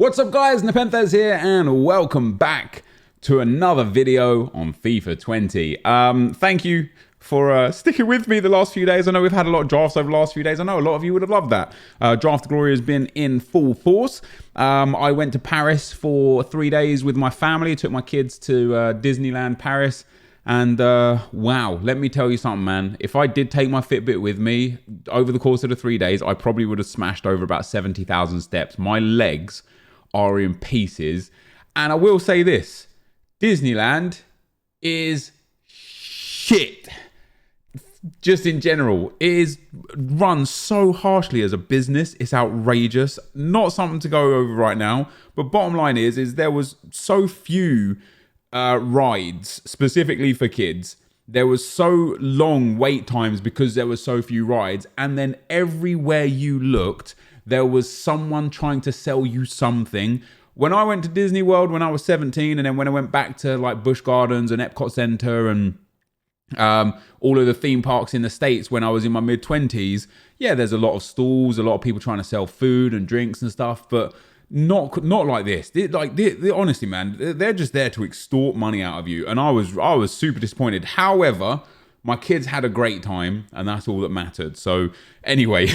What's up guys, NepentheZ here and welcome back to another video on FIFA 20. Thank you for sticking with me the last few days. I know we've had a lot of drafts over the last few days. I know a lot of you would have loved that. Draft Glory has been in full force. I went to Paris for 3 days with my family, took my kids to Disneyland Paris. And wow, let me tell you something, man. If I did take my Fitbit with me over the course of the 3 days, I probably would have smashed over about 70,000 steps. My legs are in pieces. And I will say this, Disneyland is shit. Just in general, it is run so harshly as a business. It's outrageous. Not something to go over right now. But bottom line is there was so few rides specifically for kids. There was so long wait times because there were so few rides. And then everywhere you looked, there was someone trying to sell you something. When I went to Disney World when I was 17, and then when I went back to like Busch Gardens and Epcot Center and all of the theme parks in the States when I was in my mid-20s, yeah, there's a lot of stalls, a lot of people trying to sell food and drinks and stuff, but not like this. Honestly, man, they're just there to extort money out of you, and I was super disappointed. However, my kids had a great time, and that's all that mattered. So anyway,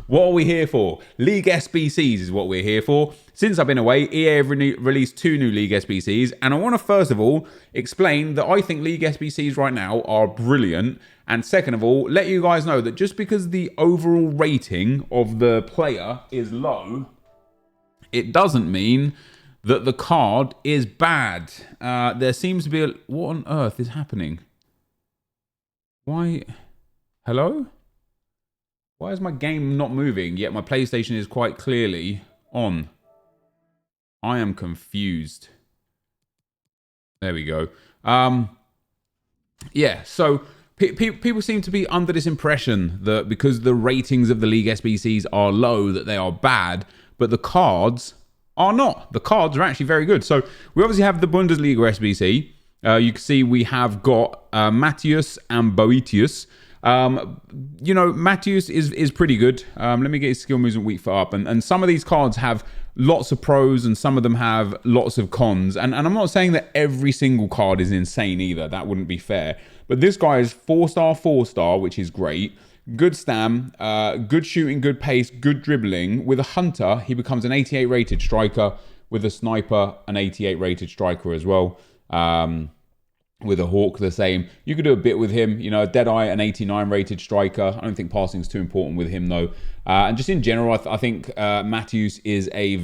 what are we here for? League SBCs is what we're here for. Since I've been away, EA have released 2 new League SBCs, and I want to first of all explain that I think League SBCs right now are brilliant, and second of all, let you guys know that just because the overall rating of the player is low, it doesn't mean that the card is bad. There seems to be what on earth is happening? Why? Hello? Why is my game not moving, yet my PlayStation is quite clearly on? I am confused. There we go. Yeah, so people seem to be under this impression that because the ratings of the League SBCs are low, that they are bad, but the cards are not. The cards are actually very good. So we obviously have the Bundesliga SBC. You can see we have got Matheus and Boetius. You know, Matheus is pretty good. Let me get his skill moves and weak foot up. And some of these cards have lots of pros and some of them have lots of cons. And I'm not saying that every single card is insane either. That wouldn't be fair. But this guy is 4-star, which is great. Good stam, good shooting, good pace, good dribbling. With a hunter, he becomes an 88 rated striker. With a sniper, an 88 rated striker as well. With a hawk, the same. You could do a bit with him, you know, a Deadeye, an 89 rated striker. I don't think passing is too important with him though. And just in general, I think Matheus is a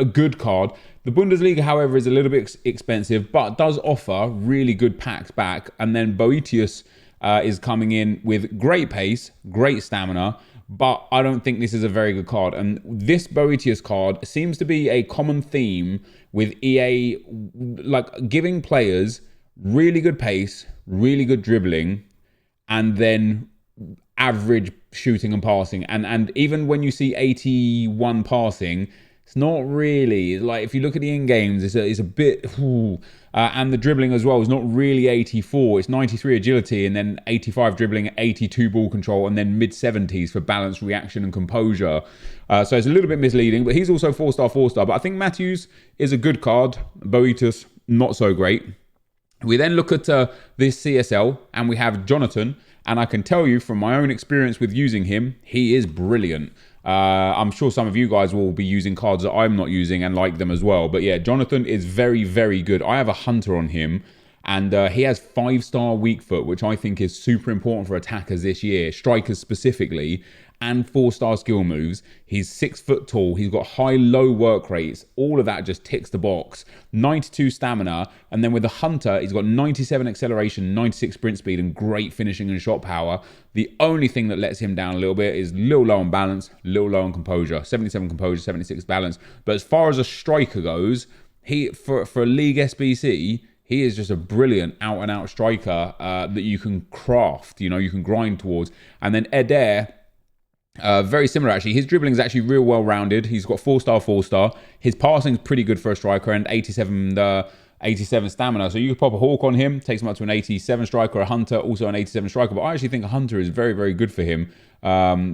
good card. The Bundesliga, however, is a little bit expensive, but does offer really good packs back. And then Boetius is coming in with great pace, great stamina, but I don't think this is a very good card. And this Boetius card seems to be a common theme with EA, like giving players really good pace, really good dribbling, and then average shooting and passing. And even when you see 81 passing, it's not really, like if you look at the in-games, it's a bit, and the dribbling as well is not really 84. It's 93 agility and then 85 dribbling, 82 ball control, and then mid-70s for balance, reaction, and composure. So it's a little bit misleading, but he's also 4-star. But I think Matheus is a good card. Boetius, not so great. We then look at this CSL and we have Jonathan, and I can tell you from my own experience with using him, he is brilliant. I'm sure some of you guys will be using cards that I'm not using and like them as well. But yeah, Jonathan is very, very good. I have a hunter on him, and he has 5-star weak foot, which I think is super important for attackers this year, strikers specifically, and 4-star skill moves. He's 6 foot tall. He's got high-low work rates. All of that just ticks the box. 92 stamina. And then with the hunter, he's got 97 acceleration, 96 sprint speed, and great finishing and shot power. The only thing that lets him down a little bit is a little low on balance, a little low on composure. 77 composure, 76 balance. But as far as a striker goes, for a League SBC, he is just a brilliant out-and-out striker that you can craft, you know, you can grind towards. And then Eder, very similar actually. His dribbling is actually real well rounded. He's got 4-star. His passing is pretty good for a striker, and 87 87 stamina. So you could pop a hawk on him, takes him up to an 87 striker, a hunter, also an 87 striker. But I actually think a hunter is very, very good for him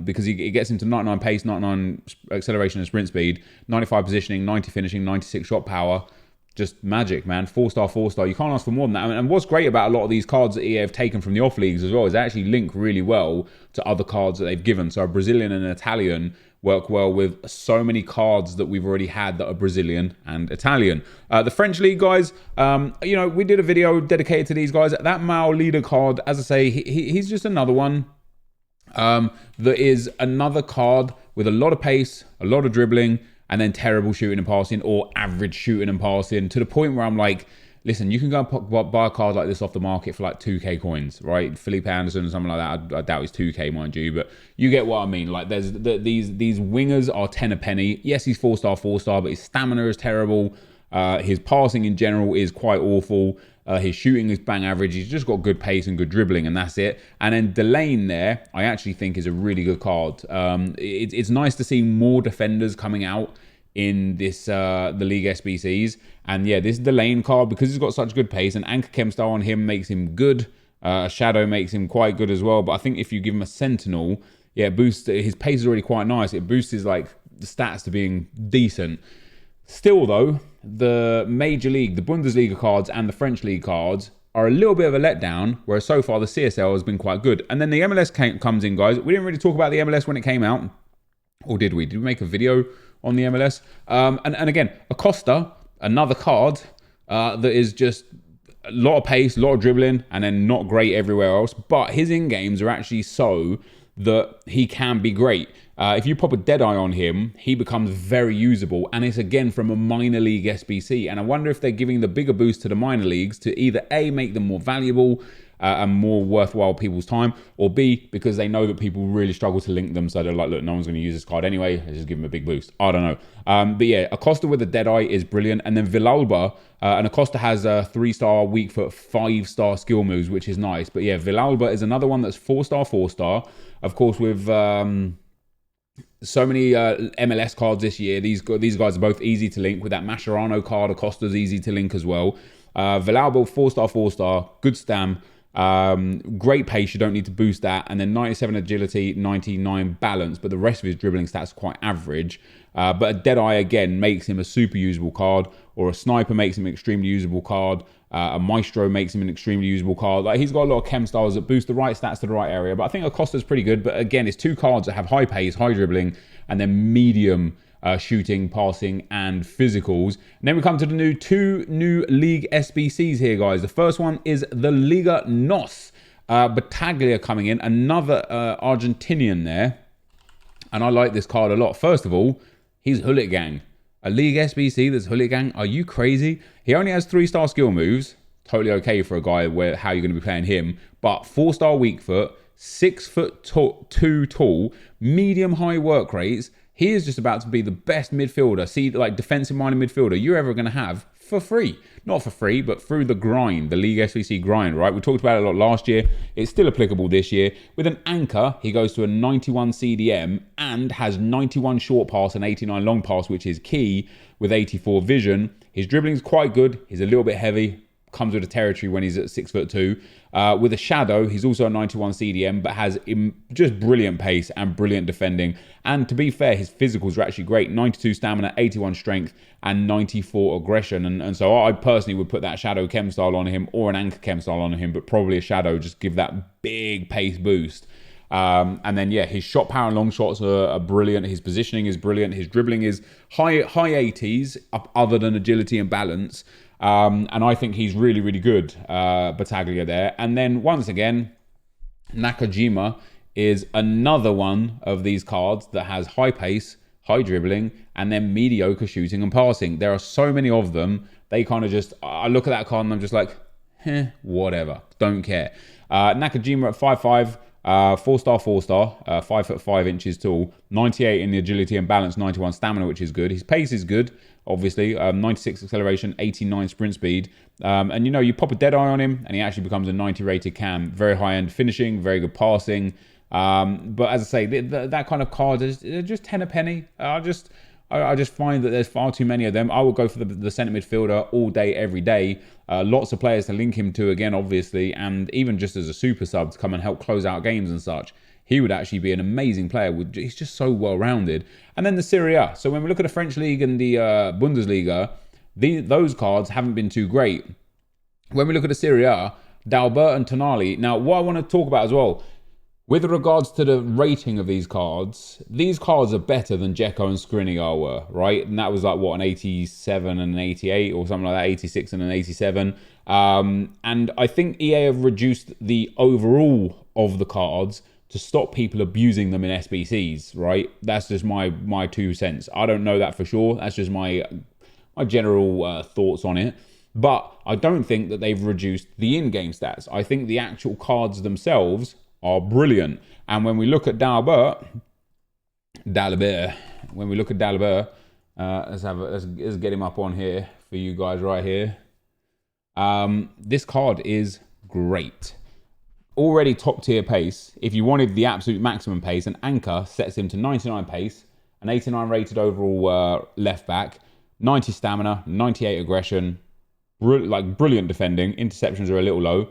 because it gets him to 99 pace, 99 acceleration and sprint speed, 95 positioning, 90 finishing, 96 shot power. Just magic, man. 4-star, 4-star. You can't ask for more than that. And what's great about a lot of these cards that EA have taken from the off leagues as well is they actually link really well to other cards that they've given. So a Brazilian and an Italian work well with so many cards that we've already had that are Brazilian and Italian. The French league guys, you know, we did a video dedicated to these guys. That Mao leader card, as I say, he's just another one. That is another card with a lot of pace, a lot of dribbling, and then terrible shooting and passing, or average shooting and passing, to the point where I'm like, listen, you can go and buy a card like this off the market for like 2k coins, right? Felipe Anderson or something like that. I doubt it's 2k, mind you, but you get what I mean. Like, there's these wingers are 10 a penny. Yes, he's 4-star, 4-star, but his stamina is terrible. His passing in general is quite awful. His shooting is bang average. He's just got good pace and good dribbling, and that's it. And then Delane there, I actually think is a really good card. It's nice to see more defenders coming out in this the League SBCs. And yeah, this Delane card, because he's got such good pace, and Anchor Chem style on him makes him good. Shadow makes him quite good as well. But I think if you give him a Sentinel, yeah, his pace is already quite nice. It boosts his like the stats to being decent. Still though, the Major League, the Bundesliga cards and the French League cards are a little bit of a letdown, whereas so far the CSL has been quite good. And then the MLS comes in, guys. We didn't really talk about the MLS when it came out, or did we? Did we make a video on the MLS? And again, Acosta, another card that is just a lot of pace, a lot of dribbling, and then not great everywhere else. But his in-games are actually so that he can be great. If you pop a Deadeye on him, he becomes very usable, and it's again from a minor league SBC. And I wonder if they're giving the bigger boost to the minor leagues to either A, make them more valuable and more worthwhile people's time, or B, because they know that people really struggle to link them, so they're like, look, no one's going to use this card anyway, let's just give him a big boost. I don't know. But yeah, Acosta with the Deadeye is brilliant. And then Villalba, and Acosta has a 3-star weak foot, 5-star skill moves, which is nice. But yeah, Villalba is another one that's 4-star, 4-star. Of course, with so many MLS cards this year, these guys are both easy to link. With that Mascherano card, Acosta's easy to link as well. Villalba, 4-star, 4-star, good stam. Great pace, you don't need to boost that. And then 97 agility, 99 balance, but the rest of his dribbling stats are quite average. But a Deadeye again makes him a super usable card, or a Sniper makes him an extremely usable card. A Maestro makes him an extremely usable card. Like, he's got a lot of chem styles that boost the right stats to the right area. But I think Acosta's pretty good. But again, it's two cards that have high pace, high dribbling, and then medium shooting, passing, and physicals. And then we come to the two new League SBCs here, guys. The first one is the Liga NOS. Battaglia coming in, another Argentinian there. And I like this card a lot. First of all, he's Hooligan. A League SBC that's Hooligan. Are you crazy? He only has 3-star skill moves. Totally okay for a guy where how you're going to be playing him. But 4-star weak foot, 6'2" tall, medium high work rates. He is just about to be the best midfielder, like defensive-minded midfielder you're ever going to have for free. Not for free, but through the grind, the League SBC grind, right? We talked about it a lot last year. It's still applicable this year. With an anchor, he goes to a 91 CDM and has 91 short pass and 89 long pass, which is key, with 84 vision. His dribbling is quite good. He's a little bit heavy. Comes with a territory when he's at 6'2". With a Shadow, he's also a 91 CDM, but has just brilliant pace and brilliant defending. And to be fair, his physicals are actually great. 92 stamina, 81 strength, and 94 aggression. And so I personally would put that Shadow chem style on him, or an Anchor chem style on him, but probably a Shadow, just give that big pace boost. And then yeah, his shot power and long shots are brilliant. His positioning is brilliant. His dribbling is high 80s, other than agility and balance. And I think he's really, really good, Battaglia there. And then once again, Nakajima is another one of these cards that has high pace, high dribbling, and then mediocre shooting and passing. There are so many of them. They kind of just, I look at that card and I'm just like, whatever, don't care. Nakajima at 5'5", 4-star, 4-star, 5'5" tall, 98 in the agility and balance, 91 stamina, which is good. His pace is good, obviously, 96 acceleration, 89 sprint speed. And you know, you pop a Deadeye on him and he actually becomes a 90 rated cam. Very high end finishing, very good passing. But as I say, that kind of card is just 10 a penny. I just find that there's far too many of them. I would go for the centre midfielder all day, every day. Lots of players to link him to again, obviously, and even just as a super sub to come and help close out games and such. He would actually be an amazing player. He's just so well-rounded. And then the Serie A. So when we look at the French League and the Bundesliga, those cards haven't been too great. When we look at the Serie A, Dalbert and Tonali. Now, what I want to talk about as well, with regards to the rating of these cards are better than Dzeko and Skriniar were, right? And that was like, what, an 87 and an 88 or something like that, 86 and an 87. And I think EA have reduced the overall of the cards to stop people abusing them in SBCs, right? That's just my 2 cents. I don't know that for sure. That's just my general thoughts on it. But I don't think that they've reduced the in-game stats. I think the actual cards themselves are brilliant. And when we look at Dalbert, when we look at Dalbert, let's get him up on here for you guys right here. This card is great. Already top tier pace. If you wanted the absolute maximum pace, an anchor sets him to 99 pace, an 89 rated overall left back, 90 stamina, 98 aggression, brilliant defending. Interceptions are a little low.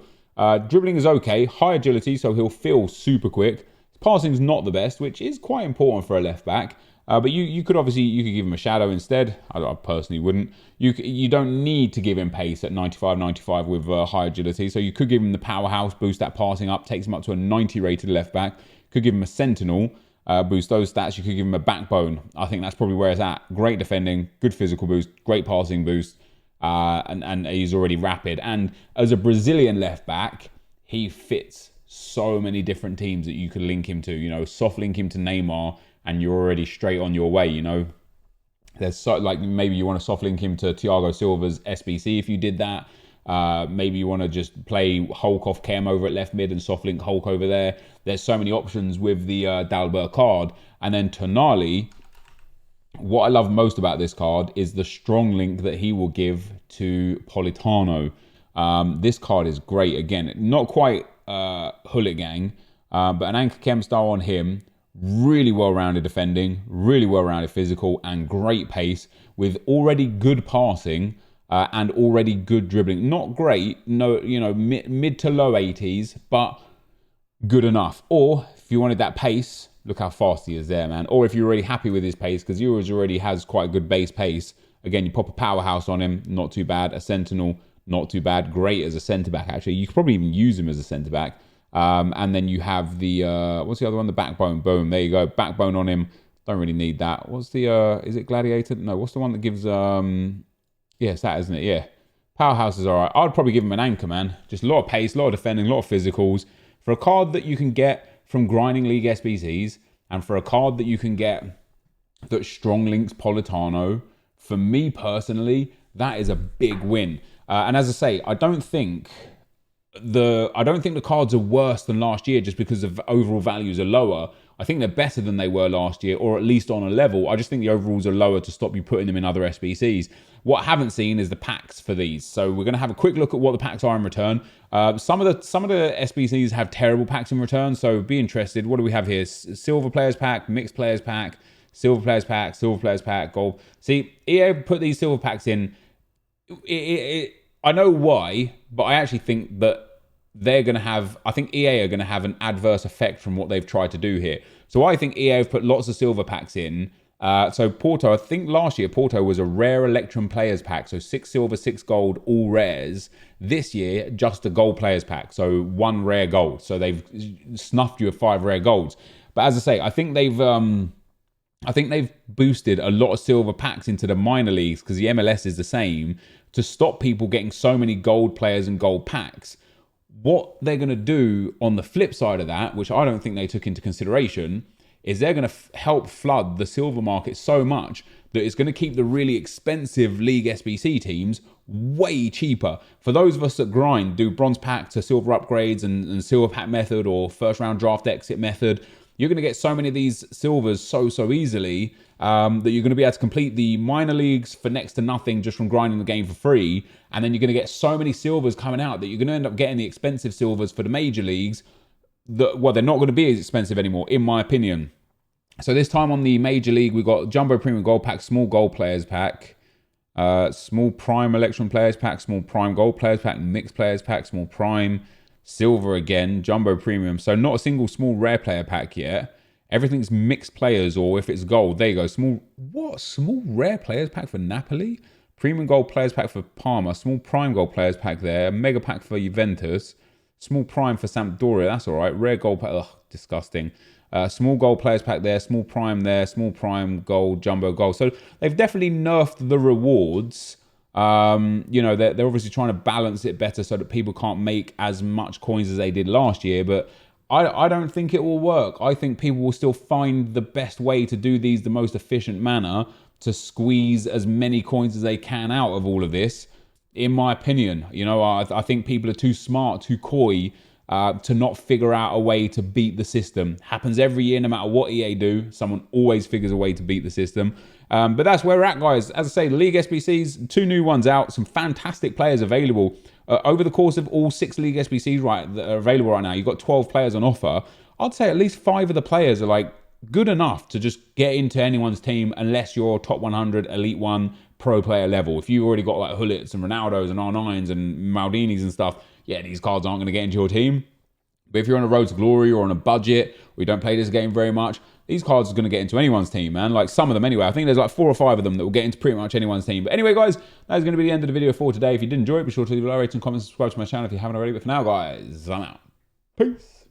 Dribbling is okay, high agility, so he'll feel super quick. His passing is not the best, which is quite important for a left back. But you could give him a shadow instead. I personally wouldn't. You don't need to give him pace at 95 with high agility. So you could give him the powerhouse, boost that passing up, takes him up to a 90 rated left back. Could give him a sentinel, boost those stats. You could give him a backbone. I think that's probably where it's at. Great defending, good physical boost, great passing boost. And he's already rapid. And as a Brazilian left back, he fits so many different teams that you could link him to. Soft link him to Neymar, and you're already straight on your way. There's maybe you want to soft link him to Thiago Silva's SBC if you did that. Maybe you want to just play Hulk off Kem over at left mid and soft link Hulk over there. There's so many options with the Dalbert card. And then Tonali, what I love most about this card is the strong link that he will give to Politano. This card is great. Again, not quite Hullet Gang, but an Anchor Chem style on him. Really well-rounded defending, really well-rounded physical, and great pace with already good passing and already good dribbling. Not great, no, mid to low 80s, but good enough. Or if you wanted that pace, look how fast he is there, man. Or if you're already happy with his pace, because yours already has quite good base pace. Again, you pop a powerhouse on him, not too bad. A sentinel, not too bad. Great as a centre-back, actually. You could probably even use him as a centre-back. And then you have the, what's the other one? The backbone. Boom, there you go. Backbone on him. Don't really need that. What's the, is it Gladiator? No, what's the one that gives, yeah, it's that, isn't it? Yeah. Powerhouse is all right. I'd probably give him an anchor, man. Just a lot of pace, a lot of defending, a lot of physicals. For a card that you can get from grinding League SBCs, and for a card that you can get that strong links Politano, for me personally, that is a big win. And as I say, I don't think the cards are worse than last year just because the overall values are lower. I think they're better than they were last year, or at least on a level. I just think the overalls are lower to stop you putting them in other SBCs. What I haven't seen is the packs for these. So we're going to have a quick look at what the packs are in return. Some of the SBCs have terrible packs in return, so be interested. What do we have here? Silver Players Pack, Mixed Players Pack, Silver Players Pack, Silver Players Pack, Gold. See, EA put these silver packs in. I know why, but I actually think that I think EA are going to have an adverse effect from what they've tried to do here. So I think EA have put lots of silver packs in. So Porto, I think last year Porto was a rare Electrum Players Pack. So 6 silver, 6 gold, all rares. This year, just a gold players pack. So 1 rare gold. So they've snuffed you of 5 rare golds. But as I say, I think they've boosted a lot of silver packs into the minor leagues, because the MLS is the same, to stop people getting so many gold players and gold packs. What they're going to do on the flip side of that, which I don't think they took into consideration, is they're going to help flood the silver market so much that it's going to keep the really expensive League SBC teams way cheaper. For those of us that grind, do bronze pack to silver upgrades and silver pack method or first round draft exit method, you're going to get so many of these silvers so easily that you're going to be able to complete the minor leagues for next to nothing just from grinding the game for free. And then you're going to get so many silvers coming out that you're going to end up getting the expensive silvers for the major leagues that, well, they're not going to be as expensive anymore, in my opinion. So this time on the Major League, we got Jumbo Premium Gold Pack, Small Gold Players Pack, Small Prime Electron Players Pack, Small Prime Gold Players Pack, Mixed Players Pack, Small Prime, Silver again, Jumbo Premium. So not a single Small Rare Player Pack yet. Everything's Mixed Players, or if it's Gold, there you go. Small Rare Players Pack for Napoli? Premium Gold Players Pack for Parma, Small Prime Gold Players Pack there, Mega Pack for Juventus, Small Prime for Sampdoria, that's all right. Rare Gold Pack, ugh, disgusting. Small Gold Players Pack there, Small Prime there, Small Prime Gold, Jumbo Gold. So they've definitely nerfed the rewards. You know, they're obviously trying to balance it better so that people can't make as much coins as they did last year, but I don't think it will work. I think people will still find the best way to do these the most efficient manner to squeeze as many coins as they can out of all of this, in my opinion. You know, I think people are too smart, too coy to not figure out a way to beat the system. Happens every year, no matter what EA do. Someone always figures a way to beat the system. But that's where we're at, guys. As I say, League SBCs, 2 new ones out, some fantastic players available. Over the course of all 6 League SBCs that are available right now, you've got 12 players on offer. I'd say at least 5 of the players are like good enough to just get into anyone's team unless you're top 100, Elite 1, pro player level. If you've already got like Hullits and Ronaldos and R9s and Maldinis and stuff, yeah, these cards aren't going to get into your team. But if you're on a road to glory or on a budget, or you don't play this game very much, these cards are going to get into anyone's team, man. Like some of them anyway. I think there's like 4 or 5 of them that will get into pretty much anyone's team. But anyway, guys, that's going to be the end of the video for today. If you did enjoy it, be sure to leave a like, rate, and comment, subscribe to my channel if you haven't already. But for now, guys, I'm out. Peace.